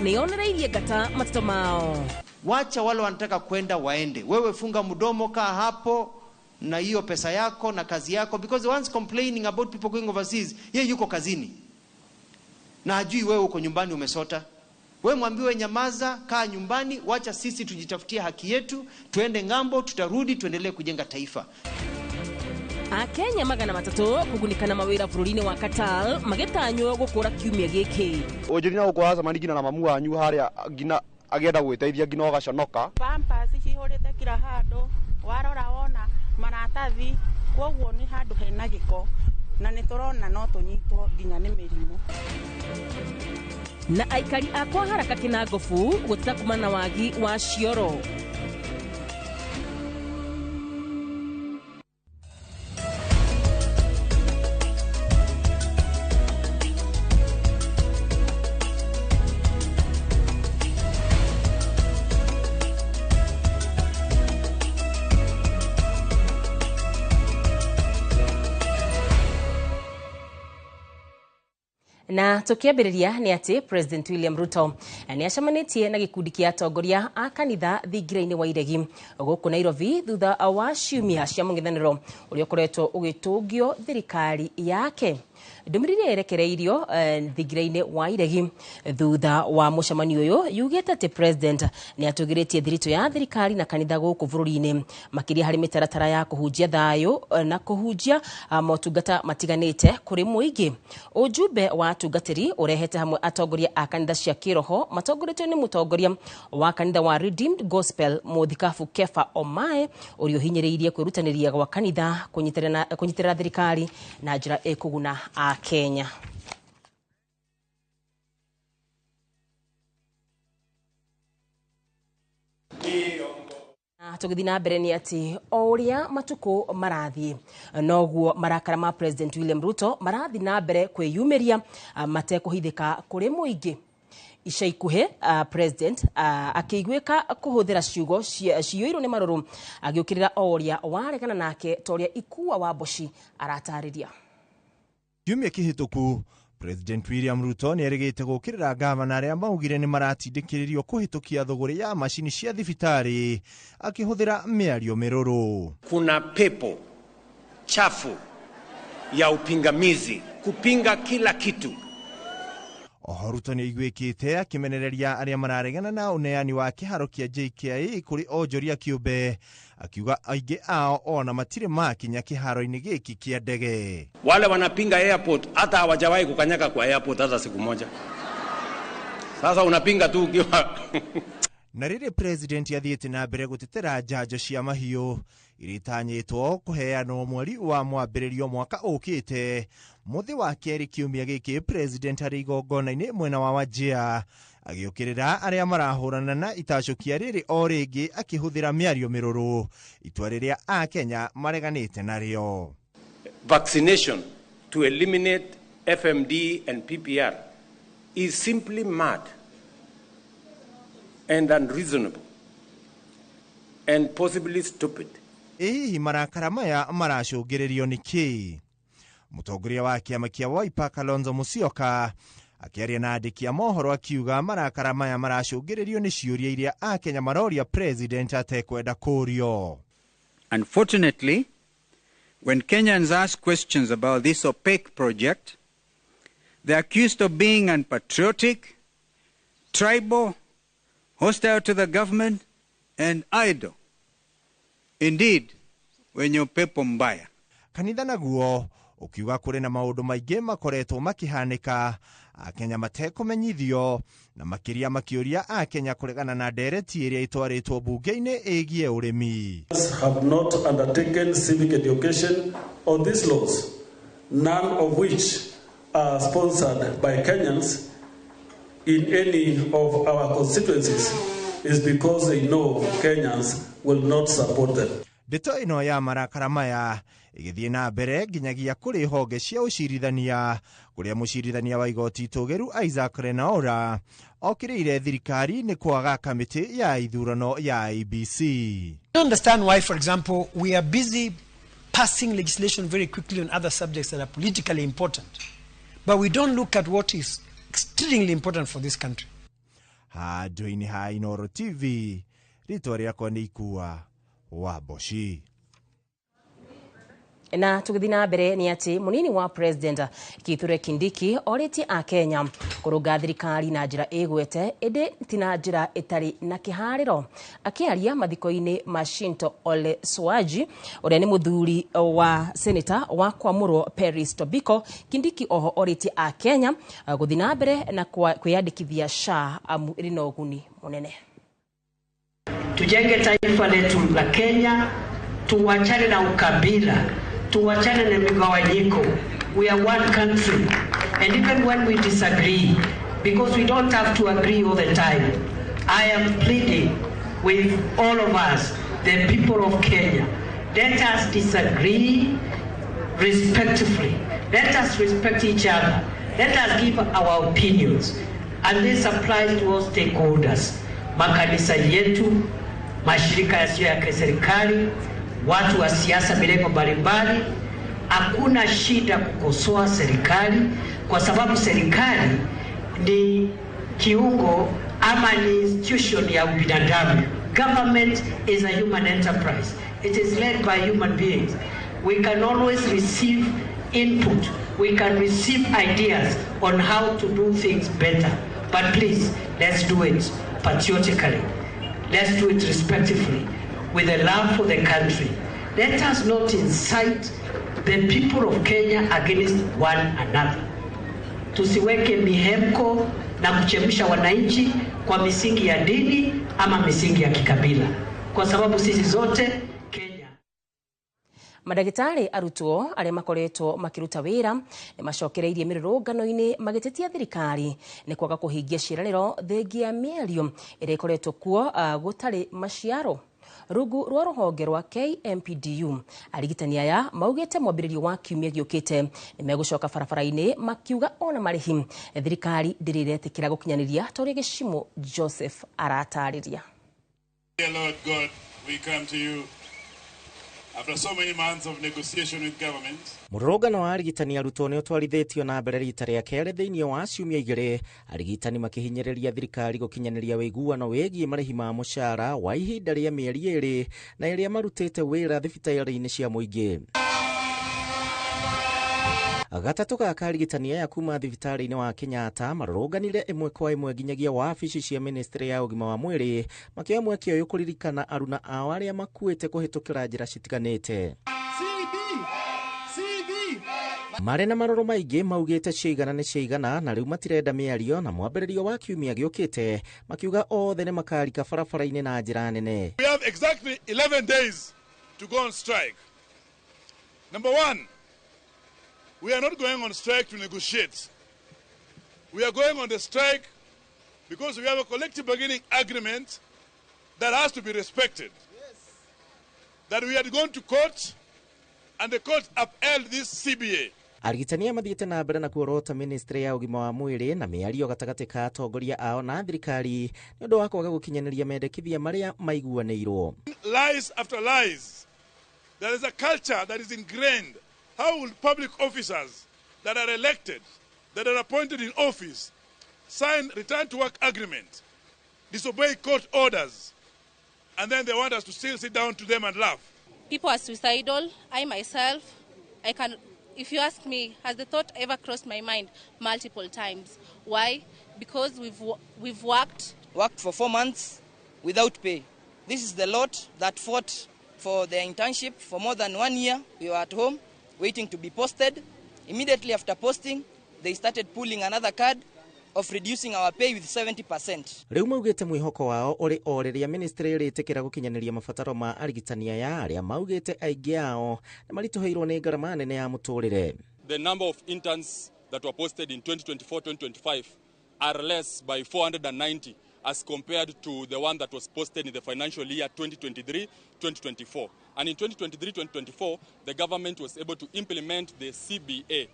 nionereirie ngata matito mao. Wacha wale wanataka kwenda waende. Wewe funga mdomo, kaa hapo na hiyo pesa yako na kazi yako, because the ones complaining about people going overseas, yeye yuko kazini na hajui wewe uko nyumbani umesota. Wewe mwambiwe nyamaza, kaa nyumbani, wacha sisi tujitafutie haki yetu, tuende ngambo, tutarudi tuendelee kujenga taifa. Akenya magana matatu kugunikana mawira bururi-ini wa Qatar magetanywo gukura kiumia giki. Ojirina ukwaza manigina na mamu wanyu haria ngina agenda gwiteithia ngina ogaconoka. Pampas cihurite kira handu, warora wona maratathi, koguo ni handu hena giko na niturona no tunyitwo nginya ni mirimu. Na aikari akwa haraka Kinangofu gutita kumana wagi wa cioro. Na tukiambiriria ni ati President William Ruto ni acemanitie na gikundi kia atongoria a kanitha thingira-ini wa iregi guku Nairobi thutha wa ciumia cia mung'ethaniro uria ukoretwo ugitungio thirikari yake. Ndumiriri erekereirio thingira-ini wa iregi thutha wa mucemanio uyu yugite ati President ni atugiritie thirito ya thirikari na kanitha guku bururi-ini makiria hari mitaratara ya kuhunjia thayo na kuhunjia motungata matiganite kuri muingi. Ujumbe wa atungatiri urehete hamwe atongoria a kanitha cia kiroho matongoretio ni mutongoria wa kanitha wa Redeemed Gospel Muthikabu Kefa Omae urio hinyereirie kwirutaniria gwa kanitha kunyitirira thirikari na njira ikuguna a Kenya. Tugithii na mbere ni ati oria matuko marathie noguo marakara ma President William Ruto marathi na mbere kwiyumiria matekuhithika kuri muingi. Ica ikuhe President akigwika kuhuthira ciugo cioirwo ni maruru agiukirira oria waregana nake toria ikuwa wa Boshi aratariria. Kiumia kihituku President William Ruto ni erigite gukirira gavana aria maugire ni maratindikiririo kuhitukia thogori ya mashini cia thibitari akihuthira miario miruru. Kuna pepo chafu ya upingamizi kupinga kila kitu. Ruto ni igwikite akimenereria aria mararegana na uneani wa kiharo kia JKIA kuri onjoria kiumbe akiuga aingi ao ona matire makinya kiharo-ini giki kia ndege. Wale wanapinga airport hata hawajawahi kukanyaka kwa airport hata siku moja. Sasa unapinga tu ukiwa na riri President yathiite na mbere gutetera njanjo cia mahiu iritanyitwo kuheanwo mweri wa mwambiririo mwaka ukite. Muthi wa keri kiumia giki President ari igongona-ini mwena wa Wajir agiukirira aria marahurana na itacukia riri o ringi akihuthira miario miruru itua riria a Kenya mareganite nario. Vaccination to eliminate FMD and PPR is simply mad and unreasonable and possibly stupid. Hihi marakara maya maracungiririo niki? Mutongoria wa kiama kia Wiper Kalonzo Musyoka akiaria na andiki a mohoro akiuga marakara maya maracungiririo ni ciuria iria a Kenya maroria President atekwenda kurio. Unfortunately, when Kenyans ask questions about this opaque project, they are accused of being unpatriotic, tribal, hostile to the government, and idle. Indeed, wenye upepo mbaya. Kanitha naguo ukiuga kuri na maundu maingi makoretwo makihanika Akenya matekumenyithio na makiria makiuria Akenya kuregana na ndereti iria itwaritwo bunge-ini igie urimi. Have not undertaken civic education on these laws, none of which are sponsored by Kenyans in any of our constituencies, is because they know Kenyans will not support them. Ndeto ino ya marakara maya igithie na mbere nginyagia kuri honge cia ucirithania kuria mucirithania wa igoti tugeru Isaac Lenaora okiriire thirikari ni kwaga kamiti ya ithurano ya IEBC. I understand why, for example, we are busy passing legislation very quickly on other subjects that are politically important, but we don't look at what is extremely important for this country. handũ-inĩ ha Inooro TV, rĩtwa rĩakwa nĩ Ikua wa Boshi. Na tũgĩthiĩ na mbere nĩ atĩ mũnini wa president Kithure Kindiki orĩtie a Kenya kũrũnga thirikari na njĩra ĩgwete ĩndĩ ti na njĩra ĩtarĩ na kĩharĩro. Akĩaria mathiko-inĩ ma Shinto Ole Swaji ũrĩa nĩ mũthuri wa senator wa Kwamũrwo Peris Tobiko, Kindiki oho orĩtie a Kenya gũthiĩ na mbere na kwĩyandĩkithia SHA amu ĩrĩ na ũguni mũnene. Tujenge taifa letu la Kenya, tuwachane na ukabila, tuwachane na migawanyiko. We are one country, and even when we disagree, because we don't have to agree all the time, I am pleading with all of us, the people of Kenya, let us disagree respectfully. Let us respect each other. Let us give our opinions. And this applies to all stakeholders. Makanisa yetu, mashirika yasiyo ya kiserikali, watu wa siasa mirengo mbalimbali. Hakuna shida kukosoa serikali kwa sababu serikali ni kiungo ama ni institution ya ubinadamu. Government is a human enterprise. It is led by human beings. We can always receive input. We can receive ideas on how to do things better. But please, let's do it patriotically. Let's do it respectfully, with a love for the country. Let us not incite the people of Kenya against one another. Tusiweke mihemko na kuchemsha wananchi kwa misingi ya dini ama misingi ya kikabila. Kwa sababu sisi zote Kenya. Madagĩtarĩ arutwo arĩa makoretwo makiruta wĩra nĩ macokereirie mĩrũrũngano-inĩ magĩtetia thirikari nĩ kwaga kũhingia ciĩranĩro thengia mĩario ĩrĩa ĩkoretwo kuo gũtarĩ maciaro. Rungu rwa rũhonge rwa KMPDU, arigitani aya maugĩte mwambĩrĩrio wa kiumia gĩũkĩte nĩ megũcoka barabara-inĩ makiuga ona marĩhi thirikari ndĩrĩretĩkĩra gũkinyanĩria ta ũrĩa Gĩchimũ Joseph aratarĩria. Dear Lord God, we come to you after so many months of negotiation with government. Mũrũrũngano wa arigitani arutwo nĩ ũtwarithĩtio na mbere rita rĩa kerĩ thĩinĩ wa ciumia igĩrĩ, arigitani makĩhinyĩrĩria thirikari gũkinyanĩria wĩiguano wĩgiĩ marĩhi ma mũcara wa ihinda rĩa mĩeri ĩrĩ na ĩrĩa marutĩte wĩra thibitarĩ-inĩ cia mũingĩ. Gatatũ gaka arigitani aya kuma thibitarĩ-inĩ wa Kenyatta marũrũnganire ĩmwe kwa ĩmwe nginyagia wabici cia ministry ya ũgima wa mwĩrĩ makĩoya mweke ũyũ kũririkana aruna ao arĩa makuĩte kũhĩtũkĩra njĩra citiganĩte. Marĩ na marũrũ maingĩ maugĩte ciĩgana nĩ ciĩgana na rĩu matirenda mĩario na mwambĩrĩrio wa kiumia gĩũkĩte makiuga othe nĩ makarika barabara-inĩ na njĩra nene. We have exactly 11 days to go on strike. Number one, we are not going on strike to negotiate. We are going on the strike because we have a collective bargaining agreement that has to be respected. Yes. That we had gone to court and the court upheld this CBA. Arigitania mathiĩte na mbere na kuorota ministry ya ũgima wa mwĩrĩ na mĩario gatagatĩ ka atongoria ao na thirikari nĩ ũndũ wa kwaga gũkinyanĩria mendekithia marĩa maiguanĩirwo. Lies after lies. There is a culture that is ingrained. How will public officers that are elected, that are appointed in office, sign return to work agreement, disobey court orders, and then they want us to still sit down to them and laugh? People are suicidal. I myself, if you ask me, has the thought ever crossed my mind? Multiple times. Why? Because we've worked for 4 months without pay. This is the lot that fought for their internship for more than 1 year. We were at home waiting to be posted. Immediately after posting, they started pulling another card of reducing our pay with 70%. Rĩu maugĩte mwĩhoko wao ũrĩ o rĩrĩa ministry ĩrĩtĩkĩra gũkinyanĩria mabataro ma arigitani aya arĩa maugĩte aingĩ ao nĩ maritũhĩirwo nĩ ngarama nene ya mũtũrĩre. The number of interns that were posted in 2024-2025 are less by 490 as compared to the one that was posted in the financial year 2023-2024. And in 2023-2024, the government was able to implement the CBA.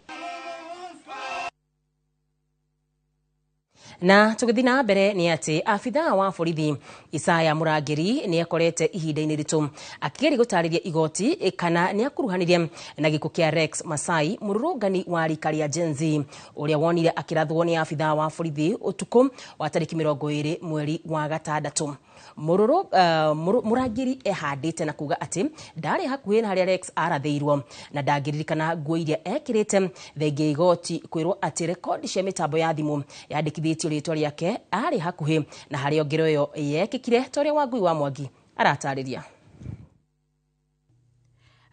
Na tugithina mbere ni ati afitha wa borithi Isaya Murangiri ni akorete ihinda-ini ritu akigeri gutariria igoti kana ni akuruhanirie na gikuo kia Rex Masai mururungani wa rika ria Gen Z uria wonire akirathwo ni afitha wa borithi utuku wa tariki 20 mweri wa gatandatu. Murangiri ehandite na kuga ati ndari hakuhi na haria Rex arathiirwo na ndagiririkana nguo iria ekirite thengia igoti kwirwo ati rekodi cia mitambo ya thimu yandikithitio ritwa riake ari hakuhi na haria ngero yo yekikire toria Wangui wa Mwangi aratariria.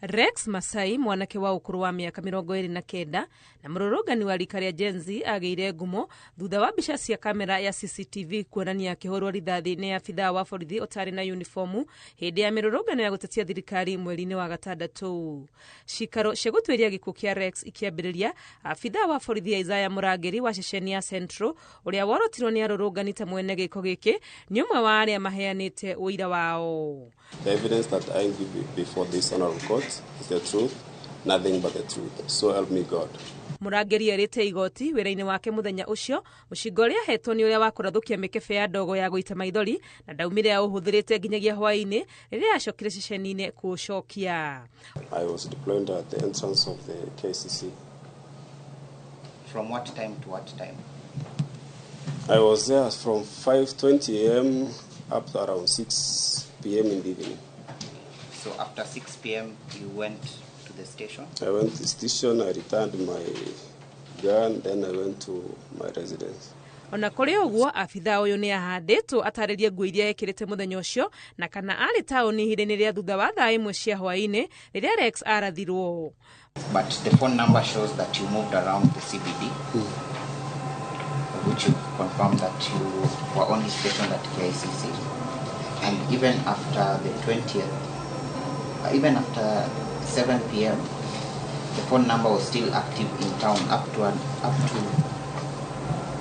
Rex Masai mwanake wa ukuru wa miaka 29 na mururungani wa rika ria Gen Z ageire ngumo thutha wa mbica cia kamera ya CCTV kuonania akihorwo rithathi ni afitha wa borithi utari na uniformu hindi ya mirurungano ya gutetia thirikari mweri-ini wa gatandatu. Cikaro cia gutwiria gikuo kia Rex ikiambiriria afitha wa borithi Isaya Murangiri wa ceceni ya Central uria worotirwo ni arurungani ta mwene giko giki ni umwe wa aria maheanite uira wao. The evidence that I give before this honorable court is the truth, nothing but the truth. So help me God. Murangiri erite igoti wira-ini wake muthenya ucio mucinga uria hetwo ni uria wakurathukia mikebe ya ndogo ya guita maithori na ndaumire ya uhuthirite nginyagia hwaini riria acokire ceceni-ini kucokia. I was deployed at the entrance of the KCC. From what time to what time? I was there from 5:20 a.m. up to around 6 p.m. in the evening. So after 6 p.m. you went to the station? I went to the station, I returned my gun, then I went to my residence. Ona kuri uguo afitha uyu ni ahanditwo ataririe nguo iria ekirite muthenya ucio na kana ari tauni ihinda-ini ria thutha wa thaa imwe cia hwaini riria Rex arathirwo. But the phone number shows that you moved around the CBD, which you confirmed that you were only stationed at KICC. And even after the 20th, even after 7 p.m., the phone number was still active in town up to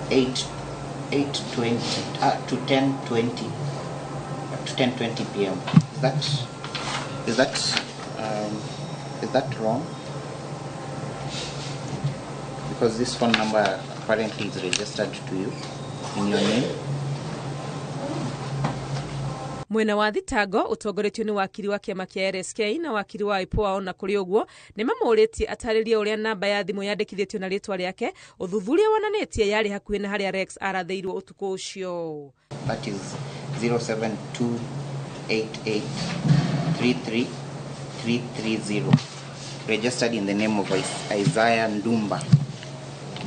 10:20 p.m. Is that wrong? Because this phone number apparently is registered to you in your name. Mwena wa thitango utongoretio ni wakiri wa kiama kia RSK na wakiri wa IPOA ona kuri uguo ni mamuritie ataririe uria namba ya thimu yandikithitio na ritwa riake uthuthuria wonanitie yari hakuhi na haria Rex arathiirwo utuku ucio. That is 0728833330 registered in the name of Isaiah Ndumba.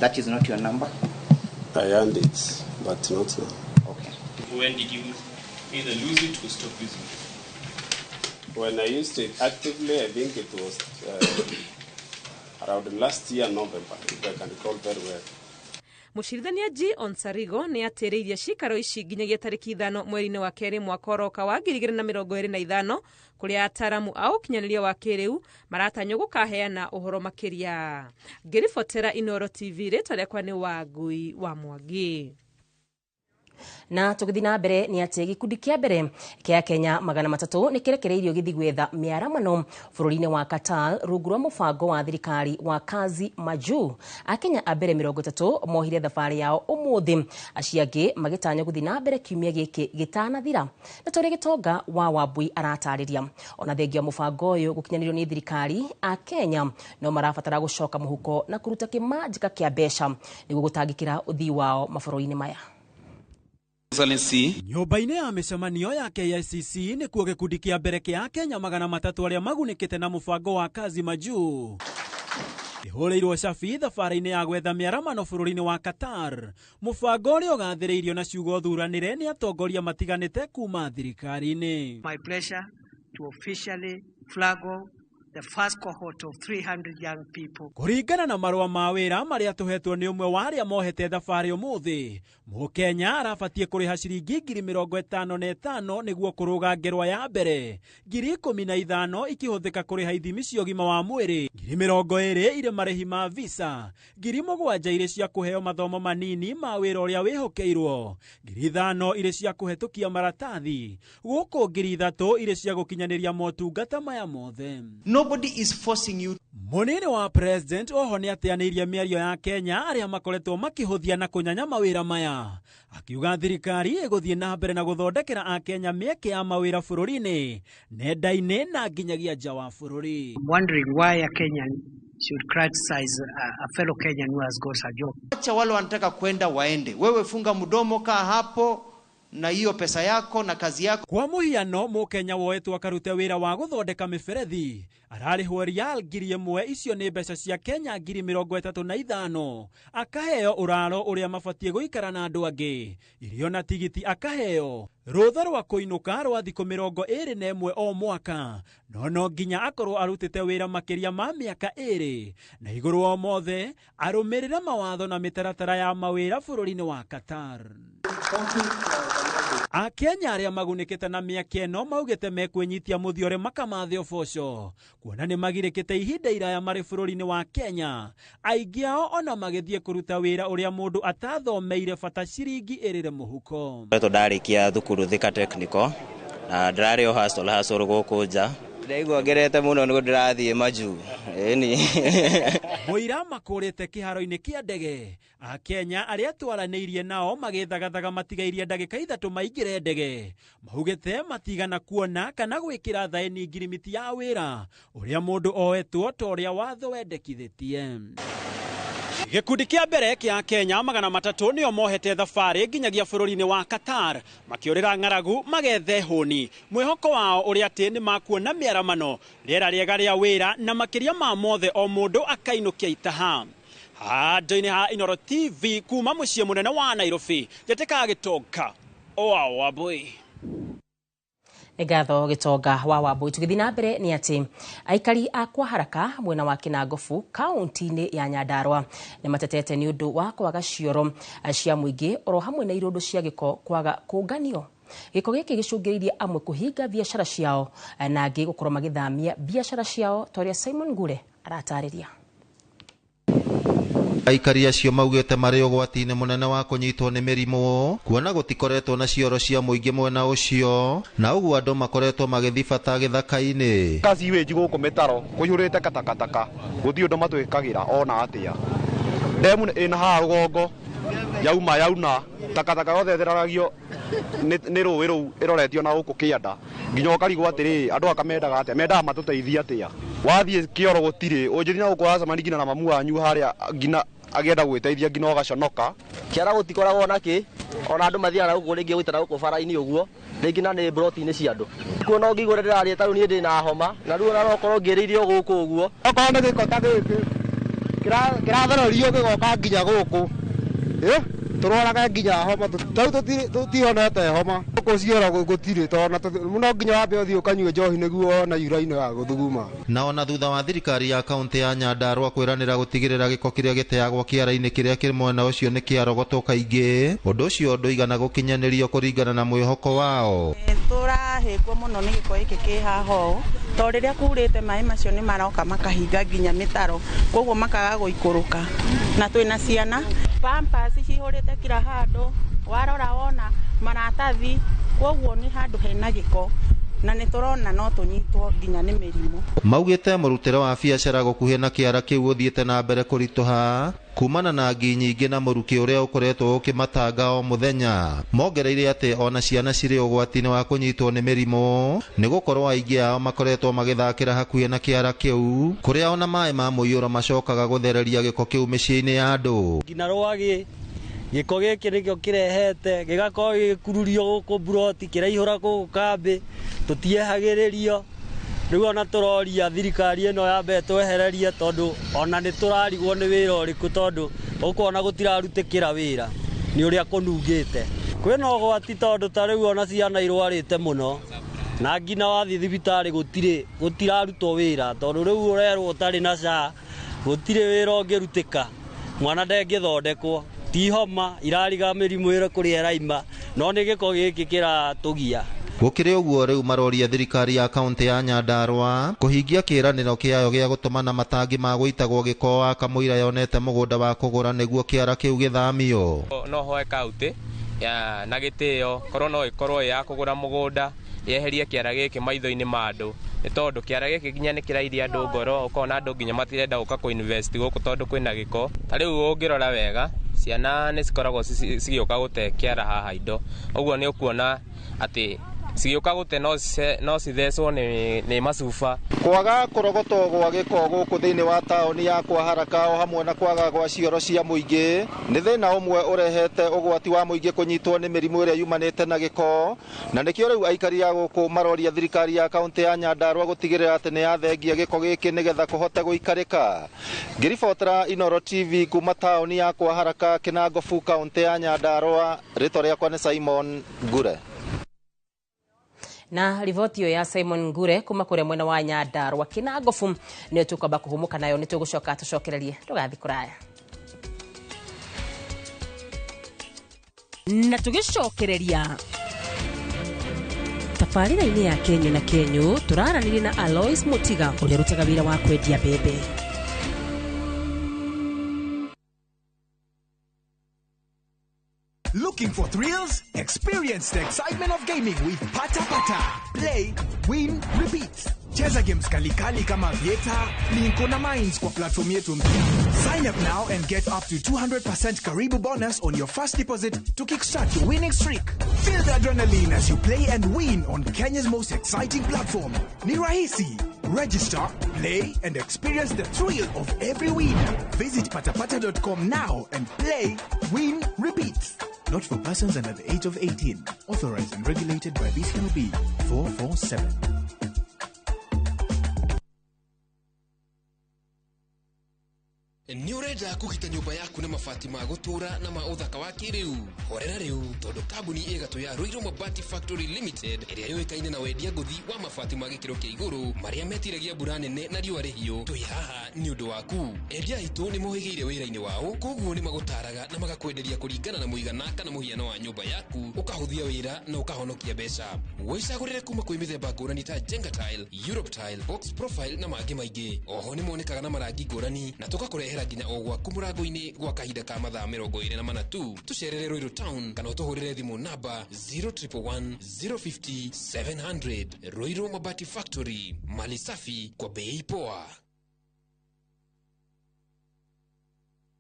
That is not your number? I earned it, but not now. Okay. When did you either lose it or stop using it? When I used it actively, I think it was around last year November, if I can recall very well. Mucirithania G. Onsarigo ni atiriirie cikaro ici nginyagia tariki 5 mweri-ini wa keri mwaka oroka wa 2025 kuria ataramu a ukinyaniria wa kiriu maratanywo gukaheana uhoro makiria. Ngiribotera Inooro TV ritwa riakwa ni Wangui wa Mwangi. Na tugithina mbere ni ati gikundi kia mbere kia Kenya 300 ni kirekereirio githi gwetha miaramano bururi-ini wa Qatar rungu rwa mubango wa thirikari wa kazi majuu. Akenya a mbere 30 mohire thabari yao umuthi aciangi magitanya guthina mbere kiumia giki gitanathira. Na tore gitonga wa Wambui aratariria ona thengio mubango uyu gukinyanirio ni thirikari a Kenya no marabatara gucoka muhuko na kuruta kimanjika kia besha niguo gutangikira uthii wao mabururi-ini maya. Nyumba-ini ya micemanio ya KICC ni kuo gikundi kia mbere kia Kenya 300 aria magunikite na mubango wa kazi majuu ihureirwo cabi thabari-ini ya gwetha miaramano bururi-ini wa Qatar. Mubango uria ugathiriirio na ciugo thuranire ni atongoria matiganite kuma thirikari-ini. My pleasure to officially flag off the first cohort of 300 young people. Kuringana na marua ma wira maria tuhetwo ni umwe wa aria mohete thabari umuthi, Mukenya arabatie kuriha ciringi 55,000 niguo kuruga ngerwa ya mbere, 15,000 ikihuthika kuriha ithimi cia ũgima wa mwiri, 20,000 ire marihi ma visa, 7,000 ire cia kuheo mathomo manini ma wira uria wihokeirwo, 5,000 ire cia kuhetukia maratathi, guku 3,000 ire cia gukinyaniria motungata maya mothe. No Nobody is forcing you. Munini wa president oho ni ateanirie miario ya Kenya aria makoretwo makihuthia na kunyanya mawira maya, akiuga thirikari iguthie na mbere na guthondekera a Kenya mieke ya mawira bururi-ini nenda-ini na nginyagia nja wa bururi. I'm wondering why a Kenyan should criticize a fellow Kenyan who has got a job. Acha wale wanataka kwenda waende. Wewe funga mdomo, kaa hapo na hiyo pesa yako na kazi yako. Kwa muhiano Mukenya woetwo akarute wira wa guthondeka miberethi ararihwo rial 1,000 icio ni mbeca cia Kenya 35,000 akaheo uraro uria mabatie guikara na andu angi irio na tigiti akaheo rutha rwa kuinuka rwa thikũ 21 o mwaka no nginya akorwo arutite wira makiria ma miaka 2 na iguru o mothe arumirire mawatho na mitaratara ya mawira bururi-ini wa Qatar. A Kenya aria magunikite na miaka ino maugite mekwenyitia muthiore makamathe uboco kuona ni magirikite ihinda iraya mari bururi-ini wa Kenya aingi ao ona magithie kuruta wira uria mundu atathomeire bata ciringi irire muhuko. Reto ndarikia thukuru Thika Technical na ndirari o hustle guku nja ndaigua ngerete muno ni ndirathie maju eni Muira makurite kiharo-ini kia ndege a Kenya aria twaraniirie nao magithagathaga matigairie ndagika 3 maingire ndege maugite matigana kuona kana gwikira thaini ngirimiti ya wira uria mundu oetwo toria watho wendekithitie. Gikundi kia mbere kia Kenya 300 nio mohete thabari nginyagia bururi-ini wa Qatar makiurira ng'aragu magethe huni mwihoko wao uri ati ni makuona miaramano riera riega ria wira na makiria ma mothe o mundu akainukia itaha. Handu-ini ha Inooro TV kuma muciĩ munene wa Nairobi Njĩtĩka Gĩtonga o Wambui. Ngatho Gitonga wa Wambui. Tugithi na mbere ni ati aikari a Kwa Haraka mwena wa Kinangofu kaunti-ini ya Nyandarua ni matetete ni undu wa kwaga cioro cia muingi oro hamwe na irondo cia giko kwaga kunganio. Giko giki gicungiririe amwe kuhinga biashara ciao na angi gukorwo magithamia biashara ciao toria Simon Ngure aratariria. Aikari acio maugite mari ugwati-ini munene wa kunyitwo ni mirimu kuona gutikoretwo na cioro cia muingi mwena ucio na uguo andu makoretwo magithibata githaka-ini. Kazi wenji guku mitaro kuihurite katakataka guthi undu matwikagira ona atia demu ina ha rugongo yauna takataka yothe theragio ni ruwi ru iroretio na guku kianda nginya ukarigwo atiri andu akamendaga atia mendaga matuteithia atia wathie kioro gutiri unjiri na gukwa samani ngina na mamu wanyu haria ngina agenda gwiteithia ngina ogaconoka kiara gutikoragwo naki ona andu mathiana guku ringi gwitana guku bara-ini uguo ringi na ni broti-ini cia andu kuona ngigurira ria taru ni ndi na homa na riu na rokorwo ngiriirio guku uguo okorwo ni giko ta giki kirathererio gigoka nginya guku turwaraga nginya homa tutihonete homa guciora gutiri tona muno nginya wambe uthii ukanyue njohi niguo na yuraine wa guthuguma. Na ona thutha wa thirikari ya kaunti ya Nyandarua kwiranira gutigirira giko kiria giteagwo kiara-ini kiria kiri mwena ucio ni kiarogotwo kaingi undu ucio nduigana gukinyanirio kuringana na mwihoko wao. Turahingwo muno ni giko giki ki haho to riria kurite mai macio ni maroka makahinga nginya mitaro koguo makaga guikuruka na twina ciana pampas cihurite kila handu warora wona maratathi koguo ni handu hena giko na ni turona no tunyitwo nginya ni mirimu. Maugite murutire wa biacara gukuhia na kiara kiu uthiite na mbere kurituha kumana na ngi nyingi na muruki uria ukoretwo ukimatanga o muthenya. Mongereire ati ona ciana ciri ugwati-ini wa kunyitwo ni mirimu ni gukorwo aingi ao makoretwo magithakira hakuhi na kiara kiu kuria ona mai ma muiyuro macokaga guthereria giko kiu micii-ini ya andu. Ngina rwagi giko giki nikio kirehete gigakorwo gikururio guku broti kiraihura guku kambi tutiehagiririo riu ona turoria thirikari ino yambe twehererie tondu ona ni turarigwo ni wira uriku tondu ukona gutirarutikira wira ni uria kunungite kwina ugwati tondu ta riu ona ciana irwarite muno na ngina wathi thibitari gutirarutwo wira tondu riu urerwo utari na SHA gutire wira ungirutika mwana ndengithondekwo ti homa irariga mirimu ira kuria raima no ni giko giki kiratugia. Gukiri uguo riu maroria thirikari ya kaunti ya Nyandarua kuhingia kiraniro kiayo gia gutumana matangi ma guitagwo giko wa kamwira yonete mugunda wa kugura niguo kiara kiu githamio. No hoe kaunti na gitio korwo no ikorwo ya kugura mugunda yeherie kiara giki maitho-ini ma andu nĩ tondũ kĩara gĩkĩ nginya nĩ kĩraithia andũ ngoro, ũkona andũ nginya matirenda gũka kũ-invest gũkũ tondũ kwĩna gĩko. Ta rĩu ũngĩrora wega ciana nĩ cikoragwo cigĩũka gũte kĩara haha indo, ũguo nĩ ũkuona atĩ cigĩũka gũte no cithecwo nĩ macuba. Kwaga kũrogotwo gwa gĩko gũkũ thĩinĩ wa taũni ya Kwa Haraka o hamwe na kwaga gwa cioro cia mũingĩ nĩ thĩna ũmwe ũrehete ũgwati wa mũingĩ kũnyitwo nĩ mĩrimũ ĩrĩa yumanĩte na gĩko, na nĩkĩo rĩu aikari a gũkũ maroria thirikari ya kaunti ya Nyandarua gũtigĩrĩra atĩ nĩ yathengia gĩko gĩkĩ nĩgetha kũhote gũikarĩka. Ngĩribotera Inooro TV kuma taũni ya Kwa Haraka, Kinangofu, kaunti ya Nyandarua, rĩtwa rĩakwa nĩ Simon Ngure. Na riboti yo ya Simon Ngure kuma kure mwena wa Nyandarua Kinangofu nĩ tũkwamba kũhũmũka nayo, nĩ tũgũcoka tũcokererie ndũgathi kũraya. Na tũgĩcokereria tabarĩra-inĩ ya Kenya na Kenyo tũraranĩrie na Alois Mutiga ũrĩa rutaga wĩra wa kwendia mbembe. Looking for thrills? Experience the excitement of gaming with Pata Pata. Play, win, repeat. Cheza games kali kama Vieta, Linko na Mines kwa platform yetu mpya. Sign up now and get up to 200% Karibu bonus on your first deposit to kickstart your winning streak. Feel the adrenaline as you play and win on Kenya's most exciting platform. Ni rahisi. Register, play, and experience the thrill of every win. Visit patapata.com now and play, win, repeat. Not for persons under the age of 18. Authorized and regulated by BCLB 447. Nĩ ũrenda kũgita nyũmba yaku na mabati ma gũtũra na ma ũthaka wa kĩrĩu. Horera rĩu tondũ kambuni ĩgatũ ya Ruiru Mabati Factory Limited ĩrĩa yũĩkaine na wendia ngũthi wa mabati ma gĩkĩro kĩa igũrũ marĩa metiragia mbura nene na riũa rĩhiũ. Twĩ haha nĩ ũndũ waku. Endia aitũ nĩ mohĩgĩire wĩra-inĩ wao, koguo nĩ magũtaraga na magakwenderia kũringana na mũigana kana mũhiano wa nyũmba yaku, ũkahũthia wĩra na ũkahonokia mbeca. Wĩcagũrĩre kuma kwĩ mĩthemba ngũrani ta Jenga Tile, Europe Tile, Box Profile na mangĩ maingĩ. Oho nĩ monekaga na marangi ngũrani na tũgakũrehera nginya o gwaku mũrango-inĩ gwa kahinda ka mathaa 24 tu. Tũcerere Ruiru Town kana ũtũhũrĩre thimũ namba 0111 050 700. Ruiru Mabati Factory, mali safi kwa bei poa.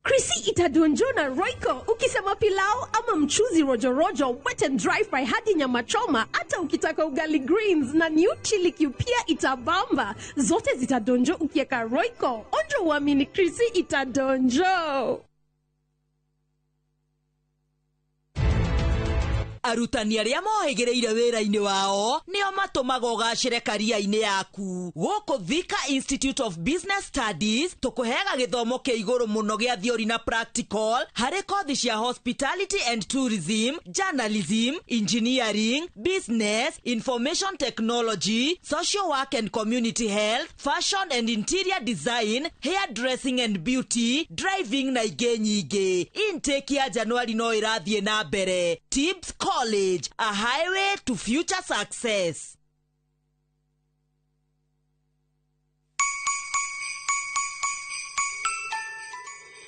Krisi itadonjo na Royco. Ukisema pilau ama mchuzi rojo wet and dry fry hadi nyama choma, hata ukitaka ugali greens na new chili cube pia itabamba. Zote zitadonjo ukieka Royco. Onjo uamini Krisi itadonjo. Arutani arĩa mohĩgĩrĩire wĩra-inĩ wao nĩo matũmaga ũgacĩre karia-inĩ yaku. Gũkũ Thika Institute of Business Studies tũkũheaga gĩthomo kĩa igũrũ mũno gĩa theory na practical harĩ kothi cia hospitality and tourism, journalism, engineering, business, information technology, social work and community health, fashion and interior design, hairdressing and beauty, driving na ingĩ nyingĩ. Intake ya Januari no ĩrathiĩ na mbere. Tibbs College, a highway to future success.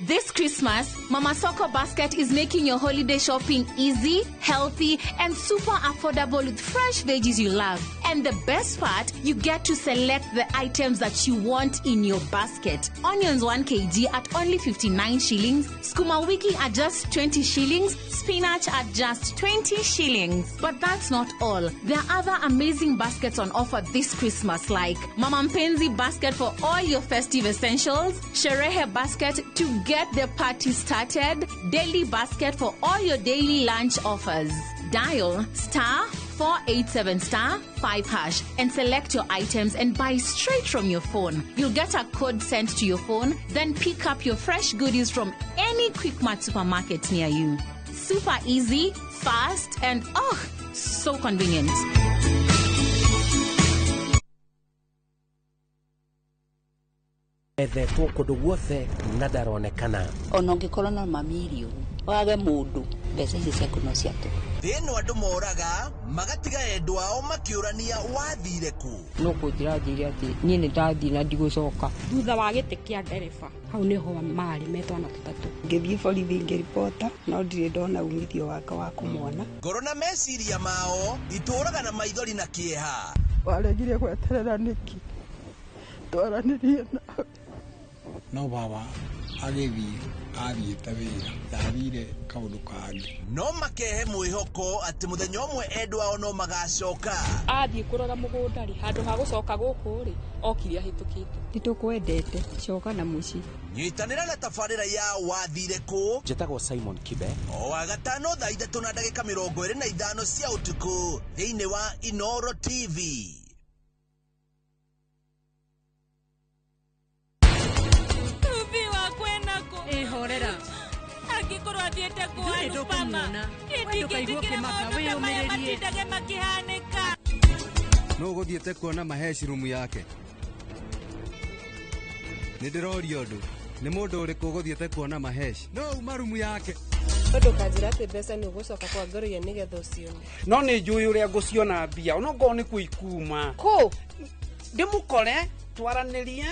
This Christmas, Mama Soko Basket is making your holiday shopping easy, healthy, and super affordable with fresh veggies you love. And the best part, you get to select the items that you want in your basket. Onions 1 kg at only 59 shillings, skuma wiki at just 20 shillings, spinach at just 20 shillings. But that's not all. There are other amazing baskets on offer this Christmas, like Mama Mpenzi basket for all your festive essentials, Sherehe basket to get the party started, daily basket for all your daily lunch offers. Dial *487*5# and select your items and buy straight from your phone. You'll get a code sent to your phone, then pick up your fresh goodies from any Quickmart supermarket near you. Super easy, fast, and so convenient. ethetwo kũndũ guothe na ndaronekana. Ona ũngĩkorwo na mamirioni wage mũndũ mbeca ici ciaku no ciatũ. Thĩinĩ andũ moraga magatiga endwa ao makĩũrania wathire kũ. No kũnjĩra atĩ niĩ nĩ ndathiĩ na ndigũcoka. Thutha wa gĩtĩ kĩa ndereba hau nĩho marĩ metwana tũtatũ. Ngĩthiĩ borithi ngĩribota no ndirĩ ndona umithio wake wa kũmwona. Ngoro na meciria mao itũraga na maithori na kĩeha. waregire gweterera niki twaranirie nawe no baba athiĩte wĩra ndathire kaũndũ kangĩ no makehe mwĩhoko atĩ mũthenya ũmwe endwa ao no magacoka athiĩ kũrora mũgũnda rĩ handũ ha gũcoka gũkũ rĩ okire ahĩtũkĩte nĩtũkwendete coka na mũciĩ nyitanĩra na tabarĩra ya wathire kũ njĩtagwo Simon Kibe o wagatano thaa 3:25 cia ũtukũ thĩinĩ wa Inooro TV. Horera angĩkorwo athiĩte kwa Pama itingĩtĩkĩra maya matindage makĩhanĩka no gũthiĩte kuona Mahesh rumu yake nĩndĩroria ũndũ nĩ mũndũ ũrĩkũ gũthiĩte kuona Mahesh no uma rumu yake ndũkanjĩra atĩ mbeca nĩ ũgũcoka kwa Ngoroia nĩgetha ũcione no nĩ njũĩ ũrĩa ngũciona mbia onokorwo nĩ kũ ikuma kũ ndĩmũkore twaranĩrie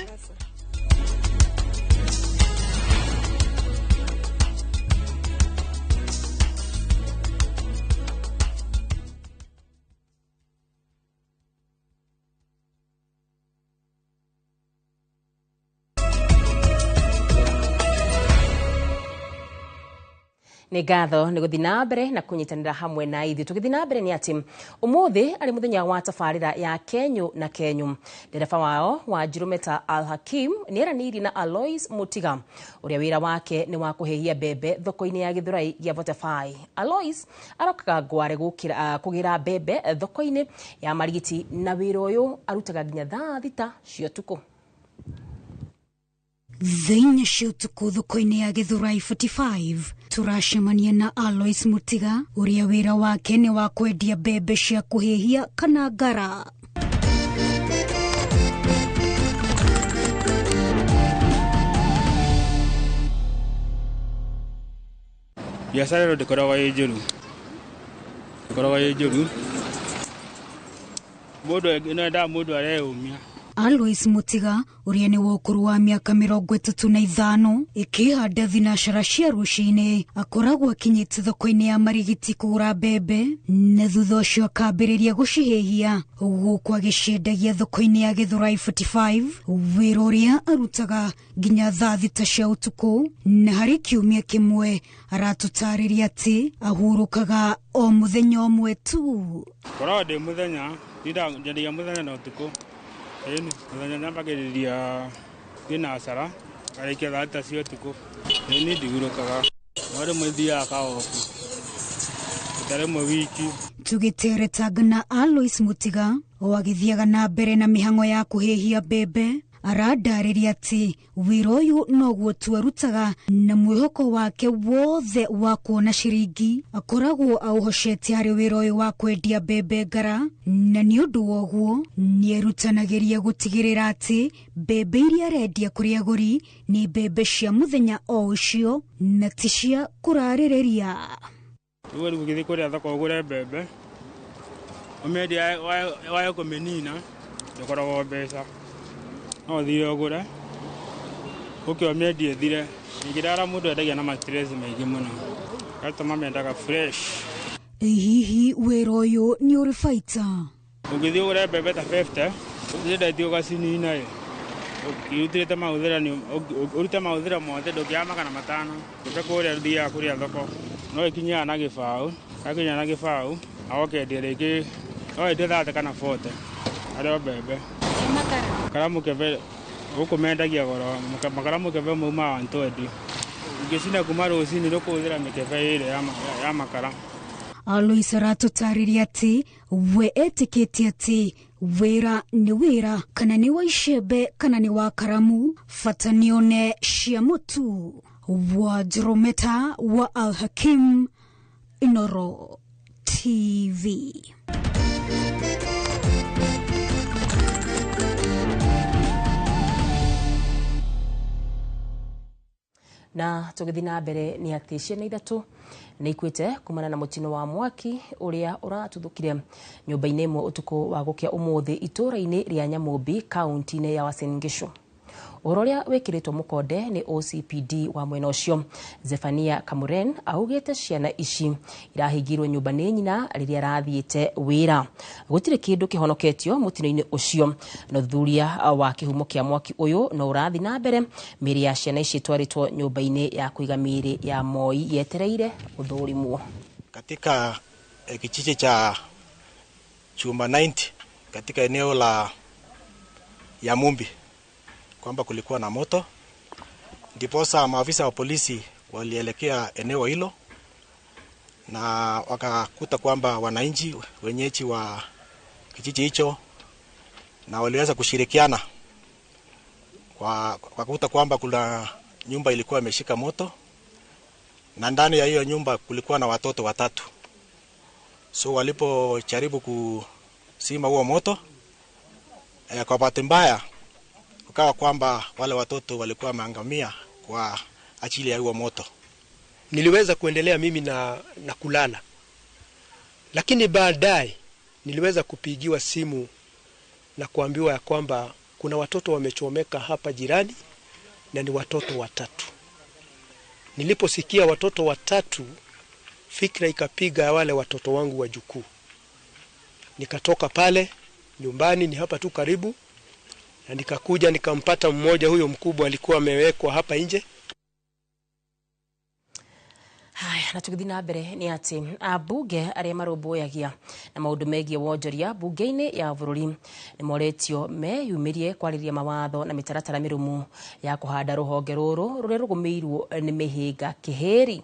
nĩ ngatho nĩ gũthiĩ na mbere na kũnyitanĩra hamwe na ithuĩ tũgĩthiĩ na mbere nĩ atĩ ũmũthĩ arĩ mũthenya wa tabarĩra ya Kenyu na Kenyu ndereba wao wa Njirumeta Al Hakim nĩ eranĩirie na Alois Mutiga ũrĩa wĩra wake nĩ wa kũhehia mbembe thoko-inĩ ya Gĩthũrai gĩa Votebai. Alois arokaga Ngware kũgĩra mbembe thoko-inĩ ya Marigiti na wĩra ũyũ arutaga nginya thaa 6 cia ũtukũ. Thĩinĩ cia ũtukũ thoko-inĩ ya Gĩthũrai 45 turacemania na Alois Mutiga ũrĩa wĩra wake nĩ wa kwendia mbembe cia kũhĩhia kana ngara. biacara ĩno ndĩkoragwo ĩ njũru mũndũ areyũmia. Alois Mutiga ũrĩa nĩ wa ũkũrũ wa mĩaka 35 ĩkĩhanda thinacara cia rũcinĩ akoragwo akinyĩte thoko-inĩ ya Marigiti kũgũra mbembe na thutha ũcio akambĩrĩria gũcihĩhia gũkũ agĩciendagia thoko-inĩ ya Gĩthũrai 45 wĩra ũrĩa arutaga nginya thaa 6 cia ũtukũ na harĩ kiumia kĩmwe aratũtarĩria atĩ ahurũkaga o mũthenya ũmwe tu. Korwo ndĩ mũthenya nyendagia mũthenya na ũtukũ mũthenya nyambagĩrĩria thinacara arĩkia thaa 6 cia ũtukũ nĩ ndigurũkaga no rĩmwe thiaga kaofu rita rĩmwe wiki. Tũgĩteretanga na Alois Mutiga o agĩthiaga na mbere na mĩhang'o ya kũhĩhia mbembe arandarĩria atĩ wĩra ũyũ noguo tu arutaga na mwĩhoko wake wothe wa kuona ciringi akoragwo aũhocetie harĩ wĩra ũyũ wa kwendia mbembe ngara na nĩ ũndũ woguo nĩ erutanagĩria gũtigĩrĩra atĩ mbembe iria arendia kũrĩ agũri nĩ mbembe cia mũthenya o ũcio na ti cia kũrarĩrĩria. Rĩu gũgĩthiĩ kũrĩa thoko ũgũre mbembe ũmĩendia wayo kũmĩnina ndũkoragwo mbeca no thire ũgũre ũkĩo mĩendie thire ingĩrara mũndũ endagia na mastress maingĩ mũno gatũma mendaga fresh. Hihi wĩra ũyũ nĩ ũrĩ baita? Ũngĩthiĩ ũgũre mbembe ta 50 ndĩendetie ũgacinina ũrutĩte mahũthĩra mothe ndũngĩaga 500 ũte kũrĩa ũthiaga kũrĩa thoko no ĩkinyaga na gĩbaũ gakinya na gĩbaũ agokendia rĩngĩ no ĩndie 30 kana 40 arĩ mbembe. Makara mũkebe gũkũ mendagia goro makara mũkebe mauma 120 ingĩcina kuma rũcinĩ nĩkũhũthĩra mĩkebe ĩrĩa ya makara. Alois aratũtarĩria atĩ we etĩkĩtie atĩ wĩra nĩ wĩra kana nĩ wa icembe kana nĩ wa karamu bata nĩone cia mũtu. Wa Njirumeta wa Al Hakim, Inooro TV. Na tũgĩthiĩ na mbere nĩ atĩ ciana ithatũ nĩ ikuĩte kumana na mũtino wa mwaki ũrĩa ũratuthũkire nyũmba-inĩ ĩmwe ũtukũ wa gũkĩa ũmũthĩ itũũra-inĩ rĩa Nyamũmbi kaunti-inĩ ya Uasin Gishu. Uroria wekiritwo mukonde ni OCPD wa mwena ucio Zefania Kamuren augite ciana ici irahingirwo nyumba ni nyina riria rathiite wira. Gutire kindu kihonoketio mutino-ini ucio no thuthuria wa kihumo kia mwaki uyu no urathi na mbere. Miri ya ciana ici twaritwo nyumba-ini ya kuiga miri ya Moi yetereire uthurimwo. Katika kijiji cha Chuma 90 katika eneo la Yamumbi kwamba kulikuwa na moto, ndiposa maafisa wa polisi walielekea eneo hilo na wakakuta kwamba wananchi wenyeji wa kijiji hicho na waliweza kushirikiana kwa kukuta kwamba kuna nyumba ilikuwa imeshika moto na ndani ya hiyo nyumba kulikuwa na watoto 3. So walipojaribu kusima huo moto, kwa bahati mbaya ukawa kwamba wale watoto walikuwa wameangamia kwa ajili ya huo moto. Niliweza kuendelea mimi na kulala. Lakini baadaye niliweza kupigiwa simu na kuambiwa ya kwamba kuna watoto wamechomeka hapa jirani na ni watoto 3. Niliposikia watoto 3, fikra ikapiga ya wale watoto wangu wajukuu. Nikatoka pale nyumbani, ni hapa tu karibu, na nikakuja nikampata mmoja, huyo mkubwa alikuwa amewekwa hapa nje. Haya, na tukithina mbere ni ati abunge aria marumbuyagia na maundu megie wonjoria bunge-ini ya bururi ni moretio meyumirie kwariria mawatho na mitaratara mirumu ya kuhanda ruhonge ruru ruria rugumirwo ni mihinga kiheri.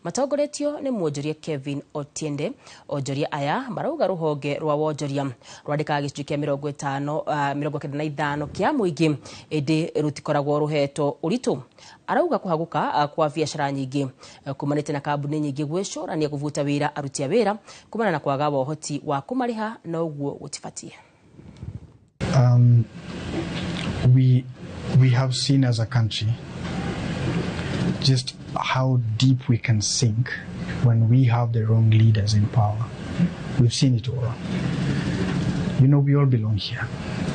Matongoretio ni mwonjoria Kevin Otiende. Onjoria aya marauga ruhonge rwa wonjoria rwandika gicunjĩ kia 55 kia muingi indi rutikoragwo ruheto uritu. Arauga kuhaguka kwa biashara nyingi kumanite na kambuni nyingi gwicurania kuvuta wira aruti a wira kumana na kwaga wohoti wa kumariha na uguo gutifatie. We have seen as a country just how deep we can sink when we have the wrong leaders in power. We've seen it all. You know, we all belong here.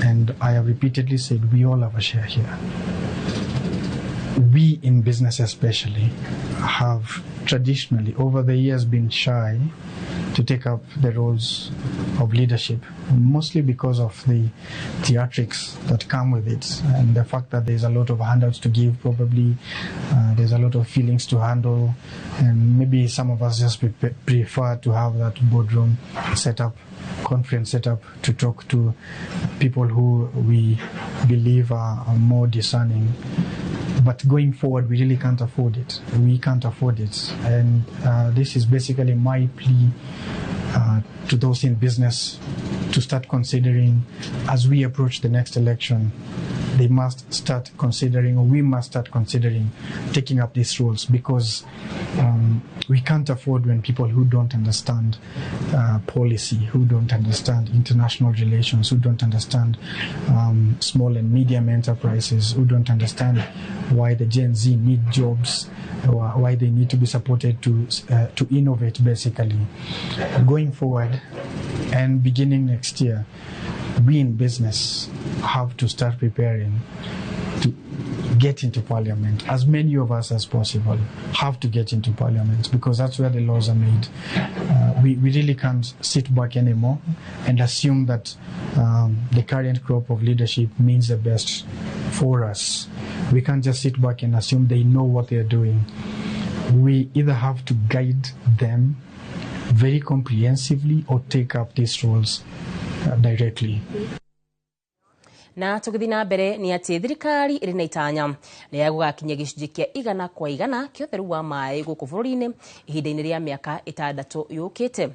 And I have repeatedly said we all have a share here. We in business especially have traditionally over the years been shy to take up the roles of leadership, mostly because of the theatrics that come with it and the fact that there's a lot of handouts to give, probably there's a lot of feelings to handle, and maybe some of us just prefer to have that boardroom set up, conference set up to talk to people who we believe are more discerning. But going forward, we really can't afford it. We can't afford it. And this is basically my plea to those in business to start considering, as we approach the next election, they must start considering, or we must start considering, taking up these roles, because we can't afford when people who don't understand policy, who don't understand international relations, who don't understand small and medium enterprises, who don't understand why the Gen Z need jobs, why they need to be supported to innovate, basically. Going forward and beginning next year, we in business have to start preparing to get into parliament. As many of us as possible have to get into parliament, because that's where the laws are made. We really can't sit back anymore and assume that the current crop of leadership means the best for us. We can't just sit back and assume they know what they're doing. We either have to guide them very comprehensively or take up these roles directly. Na tukithina mbere ni ati thirikari iri na itanya ria gugakinya gicunjĩ kia 100% kia utheru wa maĩ guku bururi-ini ihinda-ini ria miaka 6 yukite.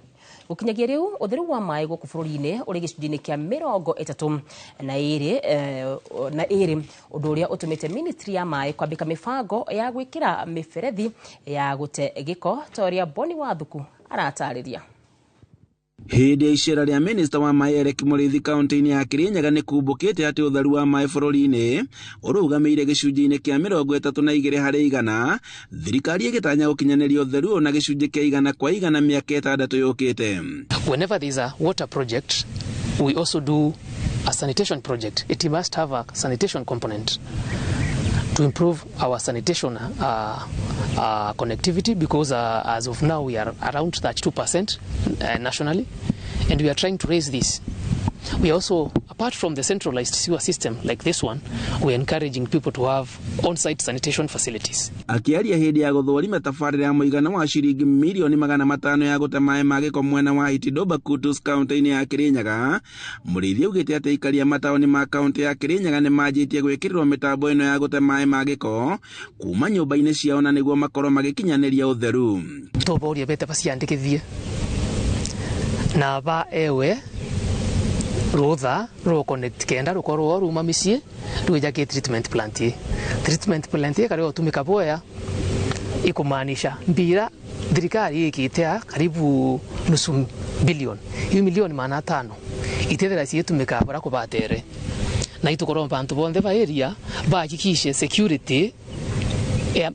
Gukinyagia riu utheru wa maĩ guku bururi-ini uri gicunjĩ-ini kia 32 undu uria utumite ministry ya maĩ kwambika mibango ya gwikira miberethi ya gute giko toria Boni Wathuku aratariria. Hindi ya icera ria minista wa maĩ Eric Mũrĩithi kaunti-inĩ ya Kirinyaga nĩ kumbũkĩte atĩ ũtheru wa maĩ bũrũri-inĩ ũrũgamĩire gĩcunjĩ-inĩ kĩa 32%, thirikari ĩgĩtanya gũkinyanĩria ũtheru na gĩcunjĩ kĩa 100% mĩaka 6 yũkĩte. Whenever there is a water project, we also do a sanitation project, it must have a sanitation component to improve our sanitation connectivity, because as of now we are around 32% nationally, and we are trying to raise this. We also, apart from the centralized sewer system like this one, we are encouraging people to have on-site sanitation facilities. Akiaria hindi ya guthorima tabarĩra ya mũigana wa ciringi milioni 500 ya gũte maĩ ma gĩko mwena wa Itidoba Kutus kaunti-inĩ ya Kirinyaga, mũrĩithia augĩte atĩ aikari a mataũni ma kaunti ya Kirinyaga nĩ manjĩtie gwĩkĩrĩrwo mĩtambo ĩno ya gũte maĩ ma gĩko kuma nyũmba-inĩ ciao na nĩguo makorwo magĩkinyanĩria ũtheru. Tũboria bete baciandĩkithie na ba ewe rotha ro connect kenda rukorwo ruma micie rujake treatment plant kare otumika boya ikumaanisha mbira thirikari ikitea karibu nusu bilioni milioni 500 itethera cietumika bara kubatere na itukorwo bantu bonde ba area bahakikishe security ya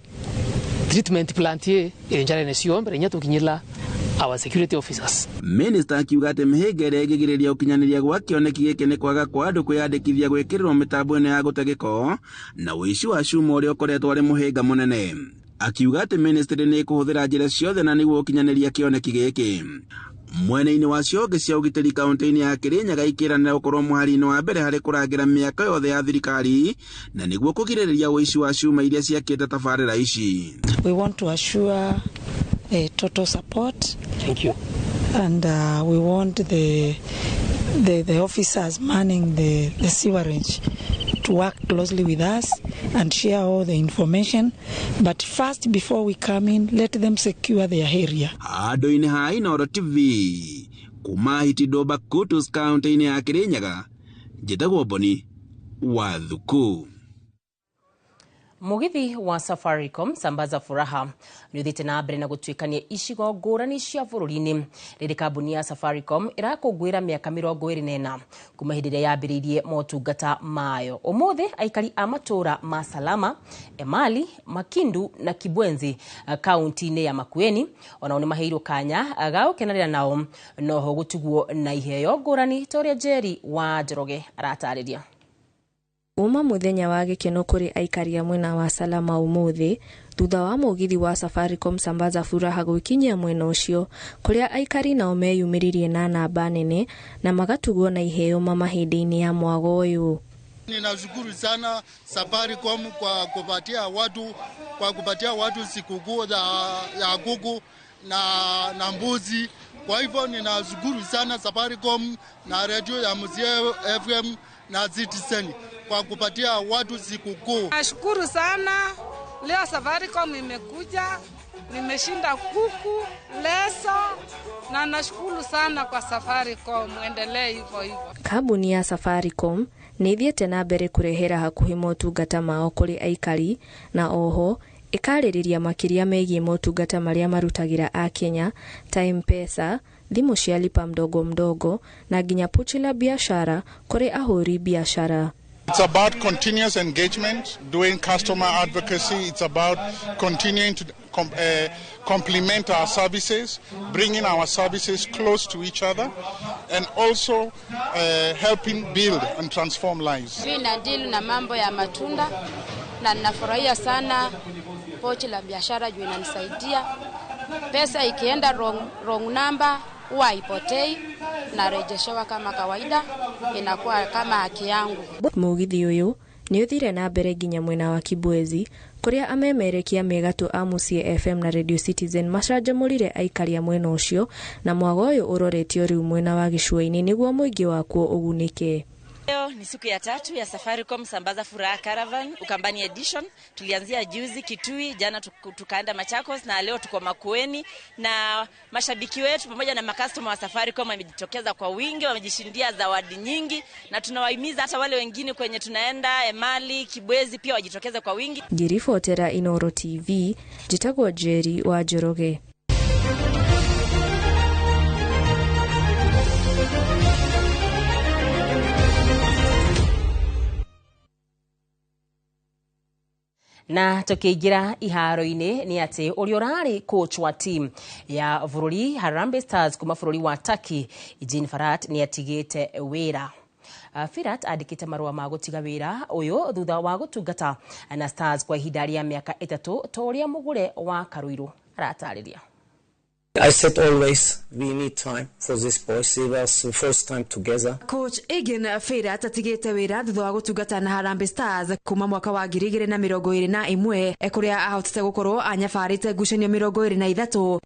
treatment plant enjare ne siombe nya tukinyila our security officers. Minister akiuga atĩ mĩhĩnga ĩrĩa ĩngĩgirĩrĩria ũkinyanĩria gwa kĩoneki gĩkĩ nĩ kwaga kwa andũ kwĩyandĩkithia gwĩkĩrĩrwo mĩtambo ĩno ya gũte gĩko na ũici wa cuma ũrĩa ũkoretwo arĩ mũhĩnga mũnene. Akiuga atĩ ministry nĩ ĩkũhũthĩra njĩra ciothe na nĩguo ũkinyanĩria kĩoneki gĩkĩ. Mwena-inĩ wa cionge cia ũgitĩri kaunti-inĩ ya Kirinyaga ikĩranĩra gũkorwo mũhari-inĩ wa mbere harĩ kũrangĩra mĩaka yothe ya thirikari na nĩguo kũgirĩrĩria ũici wa cuma iria ciakĩte tabarĩra ici. We want to assure total support. Thank you. And we want the officers manning the sewerage to work closely with us and share all the information. But first, before we come in, let them secure their area. Adoine ha Inooro TV kuma Itidoba Kutus kaunti-inĩ ya Kirinyaga, njĩtagwo Boni wa Thuku. Mugithi wa Safaricom Sambaza Furaha nĩ ũthiĩte na mbere na gũtuĩkania icigo ngũrani cia bũrũri-inĩ rĩrĩ kambuni ya Safaricom ĩrakũngũĩra mĩaka 24 kuma hĩndĩ ĩrĩa yambĩrĩirie motungata mayo. Ũmũthĩ aikari a matũũra ma Salama, Emali, Makindu na Kibwenzi kaunti-inĩ ya Makueni onao nĩ maheirwo kanya ga gũkenanĩra nao noho gũtugwo na iheo ngũrani ta ũrĩa Jerry wa Njoroge aratarĩria. Uma muthenya wa gĩkeno kũrĩ aikari a mwena wa Salama ũmũthĩ thutha wa mũgithi wa Safaricom Sambaza Furaha gũkinyia mwena ũcio kũrĩa aikari nao meyumĩririe na namba nene na magatugwo na iheo mahĩndĩ-inĩ ya mwago ũyũ. Ninashukuru sana Safaricom kwa kupatia watu sikukuu ya kuku na mbuzi. Kwa hivyo ninashukuru sana Safaricom na radio ya Mzee FM na Citizen kwa kupatia watu sikukuu. Nashukuru sana leo Safaricom imekuja, nimeshinda kuku, leso na nashukuru sana kwa Safaricom, endelee hivyo hivyo. Kambuni ya Safaricom nĩ ithiĩte na mbere kũrehera hakuhĩ motungata mao kũrĩ aikari na oho ikarĩrĩria makĩria megiĩ motungata marĩa marutagĩra a Kenya ta M-Pesa, thimũ cia lipa mdogo mdogo na nginya pochi la biashara kũrĩ ahũri biashara. It's about continuous engagement, doing customer advocacy. It's about continuing to complement our services, bringing our services close to each other, and also helping build and transform lives. Nina deal na mambo ya matunda na ninafurahia sana pochi la biashara juu inanisaidia. Pesa ikienda wrong number huwa haipotei na rejeshewa kama kawaida, inakuwa kama haki yangu. Mugithi ũyũ nĩ ũthire na mbere nginya mwena wa Kibwezi kũrĩa amemerekia megatũ a Mucie FM na Radio Citizen macanjamũrire aikari a mwena ũcio na mwago ũyũ ũroretio rĩu mwena wa gĩcũa-inĩ nĩguo mũingĩ wakuo ũgunĩke. Leo ni siku ya 3 ya Safaricom Sambaza Furaha Caravan Ukambani Edition. Tulianzia juzi Kitui, jana tukaenda Machakos na leo tuko Makueni, na mashabiki wetu pamoja na makastoma wa Safaricom wamejitokeza kwa wingi, wamejishindia zawadi nyingi na tunawahimiza hata wale wengine kwenye tunaenda Emali, Kibwezi pia wajitokeze kwa wingi. Ngĩribotera Inooro TV, njĩtagwo Jerry wa Njoroge. Na tukiingira iharo-inĩ nĩ atĩ ũrĩa ũrarĩ coach wa team ya bũrũri Harambee Stars kuma bũrũri wa Turkey Eugene Farhat nĩ atigĩte wĩra. Firat andikite marua ma gutiga wira uyu thutha wa gutungata na Stars kwa ihinda rĩa mĩaka 3 toria mugure wa Karuiru aratariria. I said always we need time for this boys. It was the first time together. Coach Egan Firat atigite wira thutha wa gutungata na Harambee Stars kuma mwaka wa 2021 kuria ahotete gukorwo anyafarite ngucanio 23